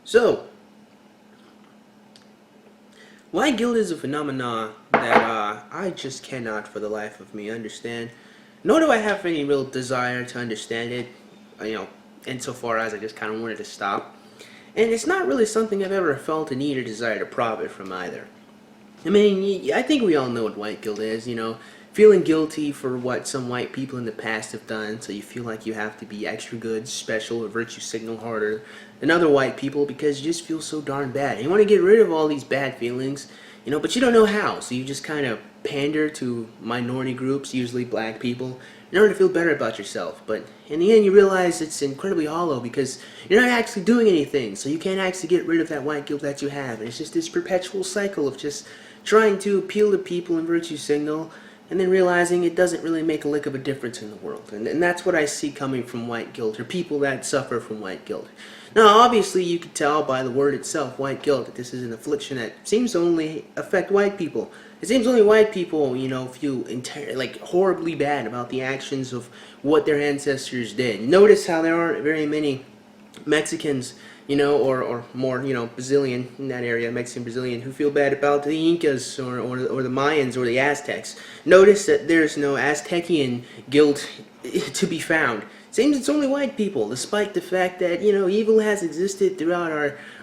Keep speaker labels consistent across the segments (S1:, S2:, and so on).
S1: So, white guilt is a phenomenon that I just cannot for the life of me understand. Nor do I have any real desire to understand it, insofar as I just kind of wanted to stop. And it's not really something I've ever felt a need or desire to profit from either. I mean, I think we all know what white guilt is, feeling guilty for what some white people in the past have done, so you feel like you have to be extra good, special, or virtue signal harder than other white people because you just feel so darn bad. And you want to get rid of all these bad feelings, but you don't know how, so you just kind of pander to minority groups, usually black people, in order to feel better about yourself. But in the end, you realize it's incredibly hollow because you're not actually doing anything, so you can't actually get rid of that white guilt that you have. And it's just this perpetual cycle of just trying to appeal to people and virtue signal, and then realizing it doesn't really make a lick of a difference in the world. And that's what I see coming from white guilt, or people that suffer from white guilt. Now, obviously, you can tell by the word itself, white guilt, that this is an affliction that seems to only affect white people. It seems only white people, feel horribly bad about the actions of what their ancestors did. Notice how there aren't very many Mexicans, or more, Brazilian in that area, Mexican Brazilian, who feel bad about the Incas or the Mayans or the Aztecs. Notice that there's no Aztecian guilt to be found. Seems it's only white people, despite the fact that, evil has existed throughout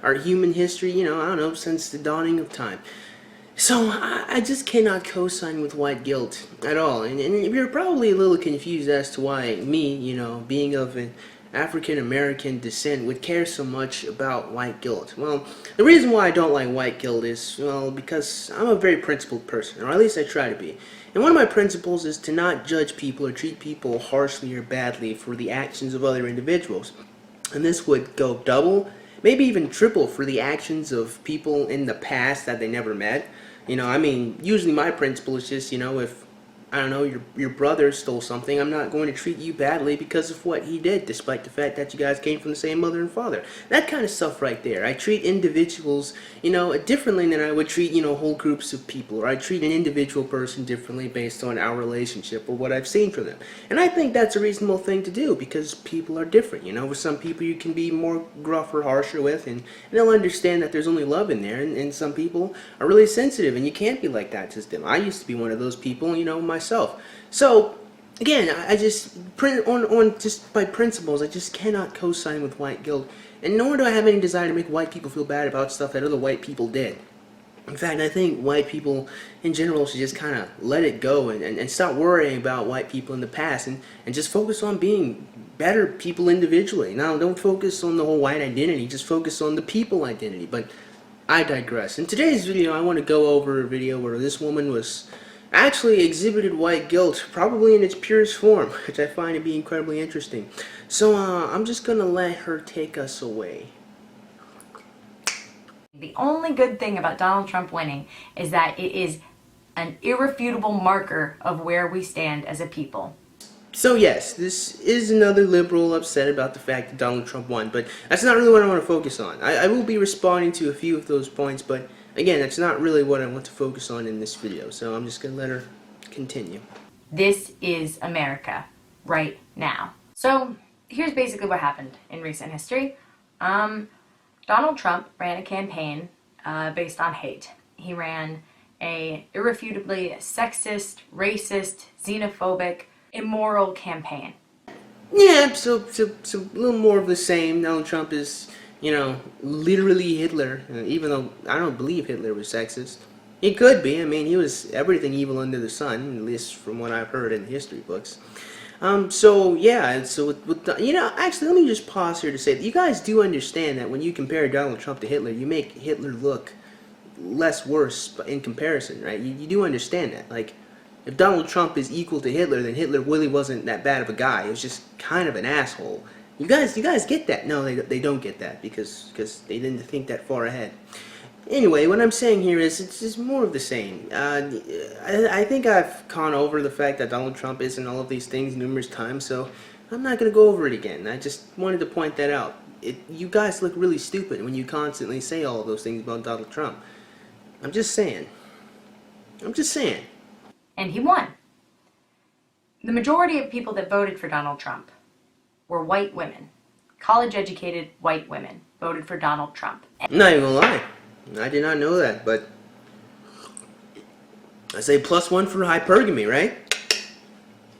S1: our human history, I don't know, since the dawning of time. So, I just cannot co-sign with white guilt at all. And you're probably a little confused as to why me, being of an African-American descent, would care so much about white guilt. Well, the reason why I don't like white guilt is, because I'm a very principled person, or at least I try to be. And one of my principles is to not judge people or treat people harshly or badly for the actions of other individuals. And this would go double, maybe even triple, for the actions of people in the past that they never met. Usually my principle is just, if, I don't know, your brother stole something, I'm not going to treat you badly because of what he did, despite the fact that you guys came from the same mother and father. That kind of stuff right there. I treat individuals, differently than I would treat, whole groups of people. Or I treat an individual person differently based on our relationship or what I've seen from them. And I think that's a reasonable thing to do because people are different, With some people you can be more gruff or harsher with, and they'll understand that there's only love in there. And some people are really sensitive, and you can't be like that to them. I used to be one of those people, myself. So again, I just just by principles, I just cannot co-sign with white guilt, and nor do I have any desire to make white people feel bad about stuff that other white people did. In fact, I think white people in general should just kind of let it go and stop worrying about white people in the past and just focus on being better people individually. Now, don't focus on the whole white identity, just focus on the people identity. But I digress. In today's video, I want to go over a video where this woman was actually exhibited white guilt, probably in its purest form, which I find to be incredibly interesting. So I'm just gonna let her take us away.
S2: The only good thing about Donald Trump winning is that it is an irrefutable marker of where we stand as a people.
S1: So yes, this is another liberal upset about the fact that Donald Trump won, but that's not really what I want to focus on. I will be responding to a few of those points, but again, that's not really what I want to focus on in this video, so I'm just going to let her continue.
S2: This is America, right now. So, here's basically what happened in recent history. Donald Trump ran a campaign based on hate. He ran a irrefutably sexist, racist, xenophobic, immoral campaign.
S1: Yeah, so a little more of the same. Donald Trump is, literally Hitler, even though I don't believe Hitler was sexist. He could be. I mean, he was everything evil under the sun, at least from what I've heard in the history books. So yeah, so actually, let me just pause here to say that you guys do understand that when you compare Donald Trump to Hitler, you make Hitler look less worse in comparison, right? You do understand that. Like, if Donald Trump is equal to Hitler, then Hitler really wasn't that bad of a guy. He was just kind of an asshole. You guys get that? No, they don't get that because they didn't think that far ahead. Anyway, what I'm saying here is it's just more of the same. I think I've gone over the fact that Donald Trump isn't all of these things numerous times, so I'm not going to go over it again. I just wanted to point that out. You guys look really stupid when you constantly say all of those things about Donald Trump. I'm just saying.
S2: And he won. The majority of people that voted for Donald Trump were white women, college-educated white women. voted for Donald Trump.
S1: I'm not even gonna lie. I did not know that, but I say +1 for hypergamy, right?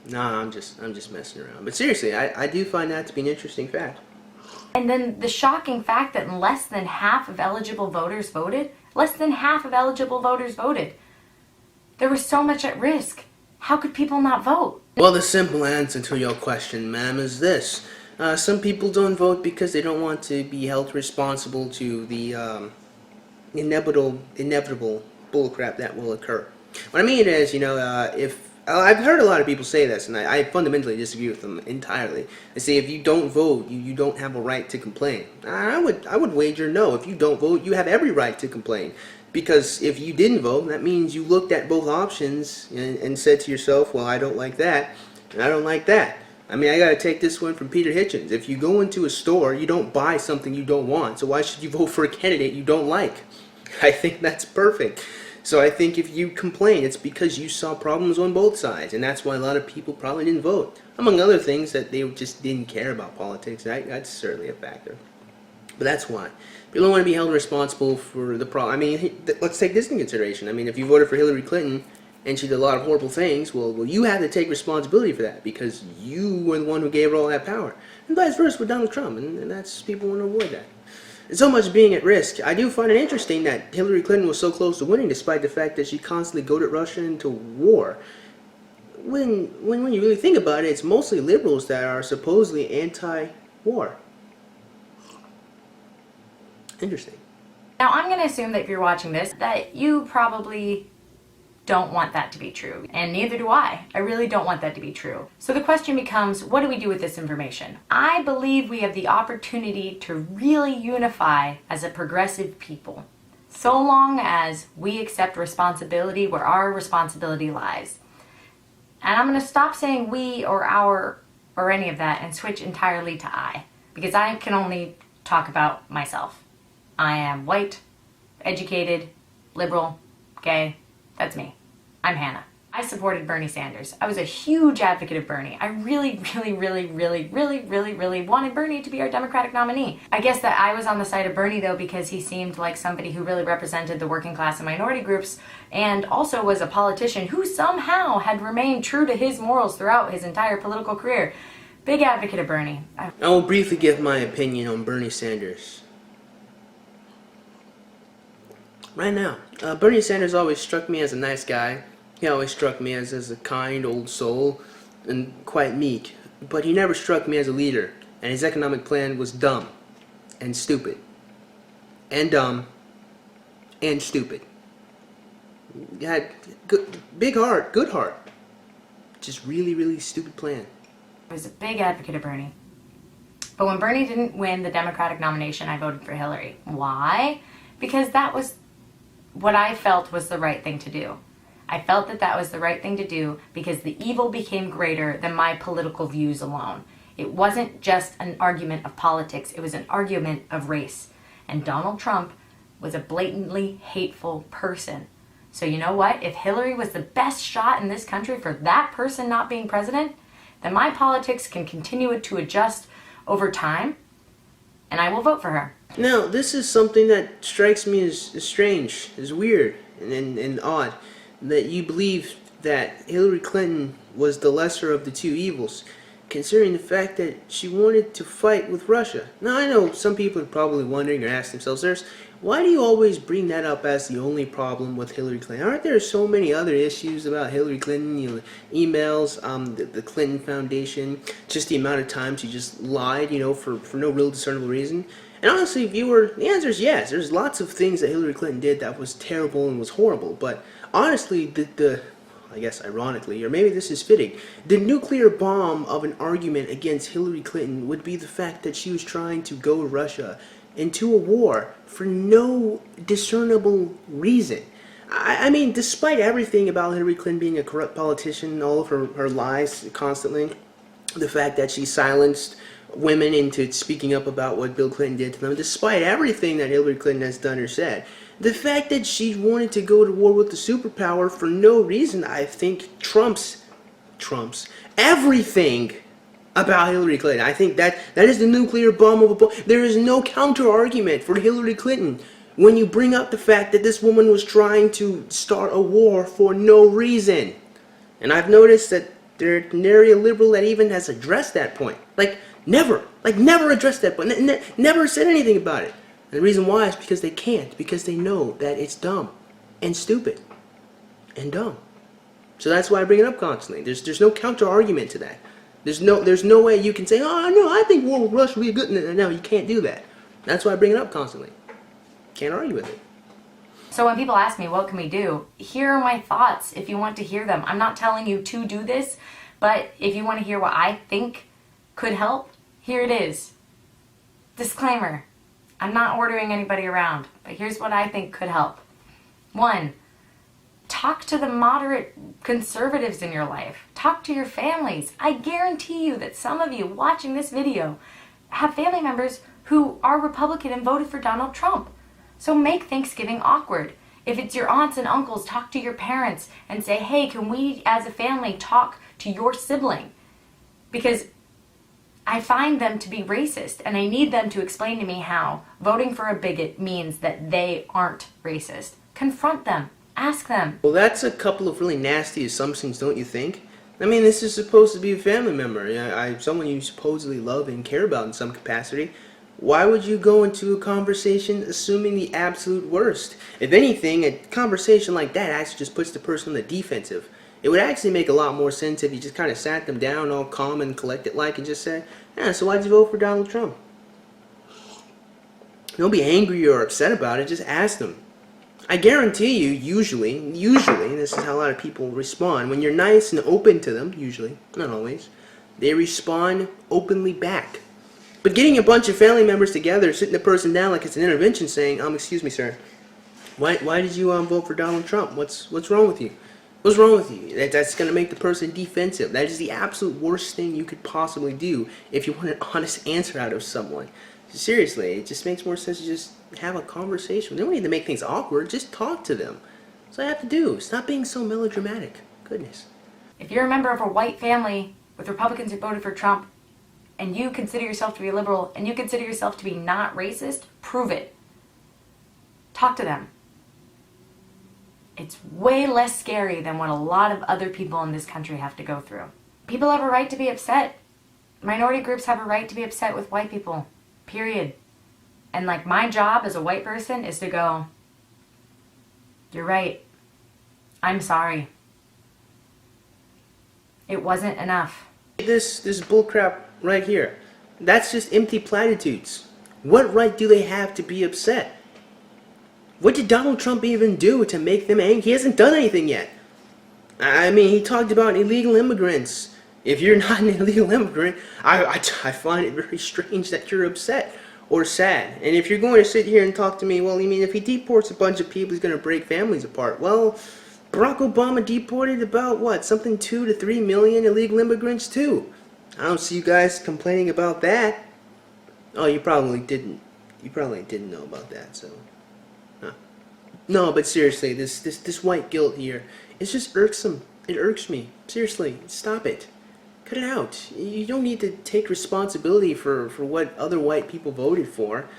S1: Nah, I'm just messing around. But seriously, I do find that to be an interesting fact.
S2: And then the shocking fact that less than half of eligible voters voted, there was so much at risk. How could people not vote?
S1: Well, the simple answer to your question, ma'am, is this. Some people don't vote because they don't want to be held responsible to the inevitable bullcrap that will occur. What I mean is, if I've heard a lot of people say this, and I fundamentally disagree with them entirely. They say if you don't vote, you don't have a right to complain. I would wager no. If you don't vote, you have every right to complain. Because if you didn't vote, that means you looked at both options and said to yourself, well, I don't like that, and I don't like that. I mean, I gotta take this one from Peter Hitchens. If you go into a store, you don't buy something you don't want. So why should you vote for a candidate you don't like? I think that's perfect. So I think if you complain, it's because you saw problems on both sides, and that's why a lot of people probably didn't vote. Among other things, that they just didn't care about politics. That's certainly a factor. But that's why. People don't want to be held responsible for the problem. I mean, let's take this into consideration. I mean, if you voted for Hillary Clinton and she did a lot of horrible things, well, you have to take responsibility for that because you were the one who gave her all that power. And vice versa with Donald Trump, and that's, people want to avoid that. And so much being at risk, I do find it interesting that Hillary Clinton was so close to winning despite the fact that she constantly goaded Russia into war. When you really think about it, it's mostly liberals that are supposedly anti-war. Interesting.
S2: Now, I'm going to assume that if you're watching this, that you probably don't want that to be true. And neither do I. I really don't want that to be true. So the question becomes, what do we do with this information? I believe we have the opportunity to really unify as a progressive people, so long as we accept responsibility where our responsibility lies. And I'm going to stop saying we or our or any of that and switch entirely to I, because I can only talk about myself. I am white, educated, liberal, gay. That's me. I'm Hannah. I supported Bernie Sanders. I was a huge advocate of Bernie. I really wanted Bernie to be our Democratic nominee. I guess that I was on the side of Bernie, though, because he seemed like somebody who really represented the working class and minority groups, and also was a politician who somehow had remained true to his morals throughout his entire political career. Big advocate of Bernie.
S1: I will briefly give my opinion on Bernie Sanders. Right now, Bernie Sanders always struck me as a nice guy. He always struck me as a kind old soul and quite meek. But he never struck me as a leader. And his economic plan was dumb and stupid. And dumb and stupid. He had big heart, good heart. Just really stupid plan.
S2: I was a big advocate of Bernie. But when Bernie didn't win the Democratic nomination, I voted for Hillary. Why? Because that was what I felt was the right thing to do. I felt that that was the right thing to do because the evil became greater than my political views alone. It wasn't just an argument of politics, it was an argument of race. And Donald Trump was a blatantly hateful person. So you know what? If Hillary was the best shot in this country for that person not being president, then my politics can continue to adjust over time, and I will vote for her.
S1: Now, this is something that strikes me as strange, as weird, and odd. That you believe that Hillary Clinton was the lesser of the two evils, considering the fact that she wanted to fight with Russia. Now, I know some people are probably wondering or asking themselves, why do you always bring that up as the only problem with Hillary Clinton? Aren't there so many other issues about Hillary Clinton, emails, the Clinton Foundation, just the amount of times she just lied, for no real discernible reason? And honestly, viewer, the answer is yes. There's lots of things that Hillary Clinton did that was terrible and was horrible. But honestly, I guess ironically, or maybe this is fitting, the nuclear bomb of an argument against Hillary Clinton would be the fact that she was trying to goad Russia into a war for no discernible reason. I mean, despite everything about Hillary Clinton being a corrupt politician, all of her lies constantly, the fact that she silenced women into speaking up about what Bill Clinton did to them, despite everything that Hillary Clinton has done or said, the fact that she wanted to go to war with the superpower for no reason, I think trumps everything about Hillary Clinton. I think that is the nuclear bomb of a bomb. There is no counter argument for Hillary Clinton when you bring up the fact that this woman was trying to start a war for no reason. And I've noticed that there's nary a liberal that even has addressed that point. Never addressed that point. Never said anything about it. And the reason why is because they can't, because they know that it's dumb and stupid and dumb. So that's why I bring it up constantly. There's no counter argument to that. There's no way you can say, oh no, I think war with Russia would be a good thing. No, you can't do that. That's why I bring it up constantly. Can't argue with it.
S2: So when people ask me, what can we do? Here are my thoughts if you want to hear them. I'm not telling you to do this, but if you want to hear what I think could help, here it is. Disclaimer, I'm not ordering anybody around, but here's what I think could help. 1, talk to the moderate conservatives in your life. Talk to your families. I guarantee you that some of you watching this video have family members who are Republican and voted for Donald Trump. So make Thanksgiving awkward. If it's your aunts and uncles, talk to your parents and say, hey, can we as a family talk to your sibling? Because I find them to be racist and I need them to explain to me how voting for a bigot means that they aren't racist. Confront them. Ask them.
S1: Well, that's a couple of really nasty assumptions, don't you think? I mean, this is supposed to be a family member, someone you supposedly love and care about in some capacity. Why would you go into a conversation assuming the absolute worst? If anything, a conversation like that actually just puts the person on the defensive. It would actually make a lot more sense if you just kind of sat them down all calm and collected and just said, yeah, so why'd you vote for Donald Trump? Don't be angry or upset about it, just ask them. I guarantee you, usually, this is how a lot of people respond, when you're nice and open to them, usually, not always, they respond openly back. But getting a bunch of family members together, sitting the person down like it's an intervention saying, excuse me, sir, why did you vote for Donald Trump? What's wrong with you? What's wrong with you? That's going to make the person defensive. That is the absolute worst thing you could possibly do if you want an honest answer out of someone. Seriously, it just makes more sense to just have a conversation. They don't need to make things awkward. Just talk to them. That's all I have to do. Stop being so melodramatic. Goodness.
S2: If you're a member of a white family with Republicans who voted for Trump, and you consider yourself to be a liberal, and you consider yourself to be not racist, prove it. Talk to them. It's way less scary than what a lot of other people in this country have to go through. People have a right to be upset. Minority groups have a right to be upset with white people. Period. And my job as a white person is to go, you're right. I'm sorry. It wasn't enough.
S1: This bullcrap right here, that's just empty platitudes. What right do they have to be upset? What did Donald Trump even do to make them angry? He hasn't done anything yet. I mean, he talked about illegal immigrants. If you're not an illegal immigrant, I find it very strange that you're upset or sad. And if you're going to sit here and talk to me, well, you mean if he deports a bunch of people, he's going to break families apart. Well, Barack Obama deported about, something 2 to 3 million illegal immigrants too. I don't see you guys complaining about that. Oh, you probably didn't. You probably didn't know about that, so. Huh. No, but seriously, this white guilt here, it's just irksome. It irks me. Seriously, stop it. Cut it out. You don't need to take responsibility for what other white people voted for.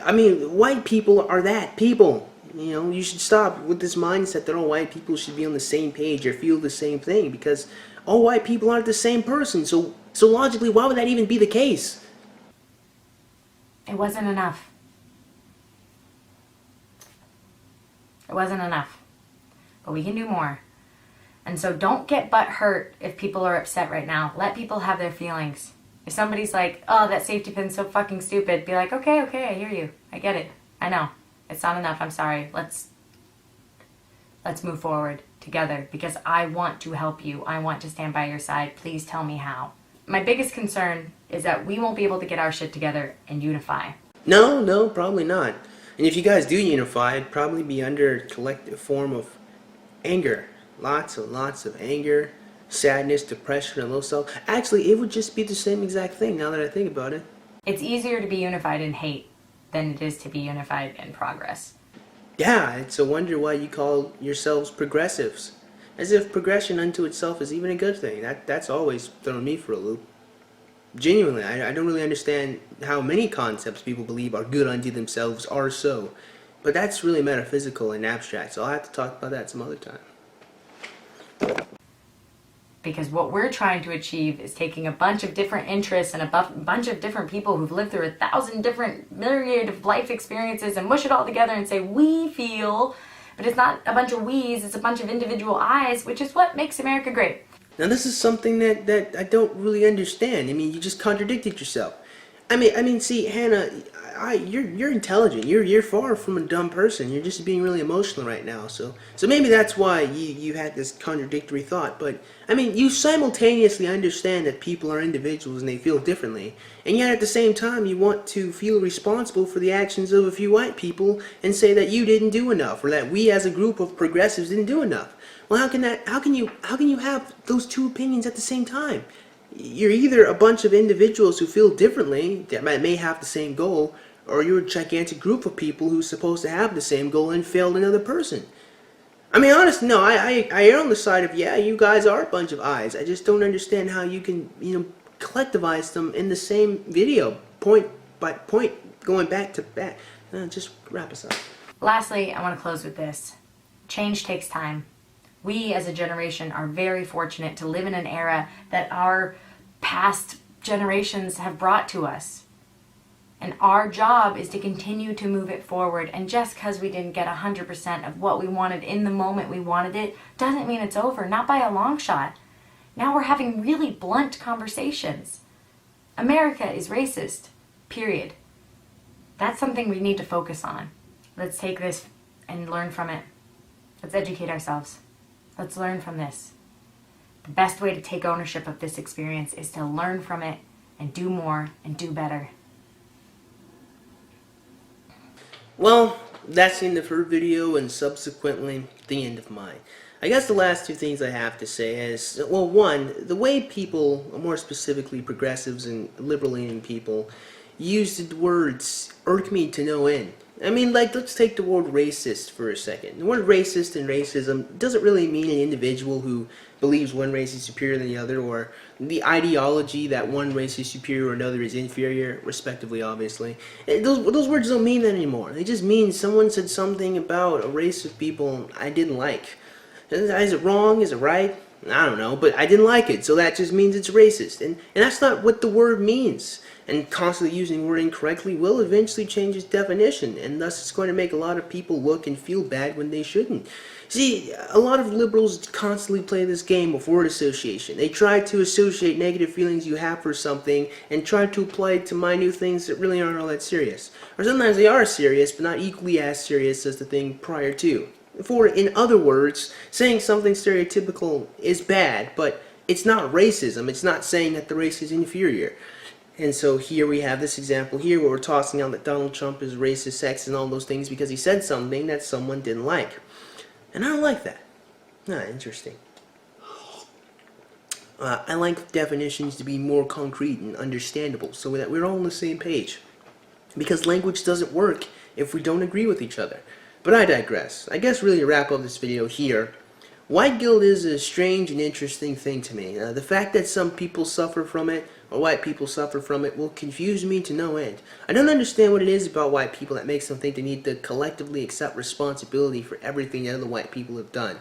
S1: I mean, white people are that people. You should stop with this mindset that all white people should be on the same page or feel the same thing, because all white people aren't the same person. So logically, why would that even be the case?
S2: It wasn't enough. It wasn't enough. But we can do more. And so don't get butt hurt if people are upset right now. Let people have their feelings. If somebody's like, oh, that safety pin's so fucking stupid, be like, okay, I hear you. I get it. I know. It's not enough. I'm sorry. Let's move forward together because I want to help you. I want to stand by your side. Please tell me how. My biggest concern is that we won't be able to get our shit together and unify.
S1: No, probably not. And if you guys do unify, it'd probably be under a collective form of anger. Lots of anger, sadness, depression, and low self. Actually, it would just be the same exact thing now that I think about it.
S2: It's easier to be unified in hate than it is to be unified in progress.
S1: Yeah, it's a wonder why you call yourselves progressives. As if progression unto itself is even a good thing. That's always thrown me for a loop. Genuinely, I don't really understand how many concepts people believe are good unto themselves are so. But that's really metaphysical and abstract, so I'll have to talk about that some other time.
S2: Because what we're trying to achieve is taking a bunch of different interests and a bunch of different people who've lived through 1,000 different myriad of life experiences and mush it all together and say, we feel, but it's not a bunch of we's, it's a bunch of individual I's, which is what makes America great.
S1: Now this is something that I don't really understand. I mean, you just contradicted yourself. I mean, see, Hannah, you're intelligent. You're far from a dumb person. You're just being really emotional right now. So maybe that's why you had this contradictory thought. But I mean, you simultaneously understand that people are individuals and they feel differently, and yet at the same time you want to feel responsible for the actions of a few white people and say that you didn't do enough, or that we as a group of progressives didn't do enough. Well, how can you have those two opinions at the same time? You're either a bunch of individuals who feel differently that may have the same goal, or you're a gigantic group of people who's supposed to have the same goal and failed another person. I mean, honestly, no, I err on the side of, yeah, you guys are a bunch of I's. I just don't understand how you can, collectivize them in the same video, point by point, going back to back. Just wrap us up.
S2: Lastly, I want to close with this. Change takes time. We as a generation are very fortunate to live in an era that our past generations have brought to us. And our job is to continue to move it forward. And just because we didn't get 100% of what we wanted in the moment we wanted it, doesn't mean it's over, not by a long shot. Now we're having really blunt conversations. America is racist, period. That's something we need to focus on. Let's take this and learn from it. Let's educate ourselves. Let's learn from this. The best way to take ownership of this experience is to learn from it and do more and do better.
S1: Well, that's the end of her video and subsequently the end of mine. I guess the last two things I have to say is, well, one, the way people, more specifically progressives and liberal-leaning people, use the words irk me to no end. I mean, like, let's take the word racist for a second. The word racist and racism doesn't really mean an individual who believes one race is superior than the other, or the ideology that one race is superior or another is inferior, respectively, obviously. Those words don't mean that anymore. They just mean someone said something about a race of people I didn't like. Is it wrong? Is it right? I don't know, but I didn't like it, so that just means it's racist. And that's not what the word means. And constantly using the word incorrectly will eventually change its definition, and thus it's going to make a lot of people look and feel bad when they shouldn't. See, a lot of liberals constantly play this game of word association. They try to associate negative feelings you have for something and try to apply it to minute things that really aren't all that serious. Or sometimes they are serious, but not equally as serious as the thing prior to. For, in other words, saying something stereotypical is bad, but it's not racism. It's not saying that the race is inferior. And so here we have this example here where we're tossing out that Donald Trump is racist, sexist, and all those things because he said something that someone didn't like. And I don't like that. Interesting. I like definitions to be more concrete and understandable so that we're all on the same page. Because language doesn't work if we don't agree with each other. But I digress. I guess really to wrap up this video here, white guilt is a strange and interesting thing to me. The fact that some people suffer from it, or white people suffer from it, will confuse me to no end. I don't understand what it is about white people that makes them think they need to collectively accept responsibility for everything that other white people have done.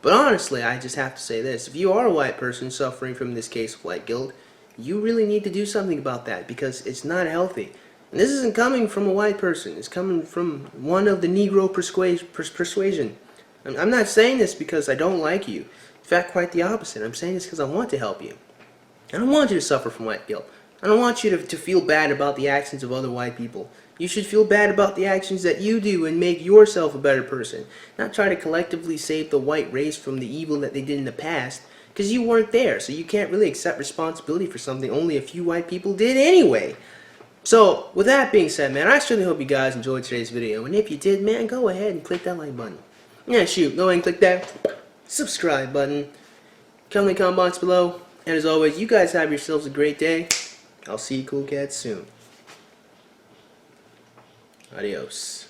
S1: But honestly, I just have to say this. If you are a white person suffering from this case of white guilt, you really need to do something about that because it's not healthy. And this isn't coming from a white person. It's coming from one of the Negro persuasion. I'm not saying this because I don't like you. In fact, quite the opposite. I'm saying this because I want to help you. I don't want you to suffer from white guilt. I don't want you to feel bad about the actions of other white people. You should feel bad about the actions that you do and make yourself a better person. Not try to collectively save the white race from the evil that they did in the past, because you weren't there, so you can't really accept responsibility for something only a few white people did anyway. So, with that being said, man, I certainly hope you guys enjoyed today's video, and if you did, man, go ahead and click that like button. Yeah, shoot, go ahead and click that subscribe button. Comment in the comment box below. And as always, you guys have yourselves a great day. I'll see you cool cats soon. Adios.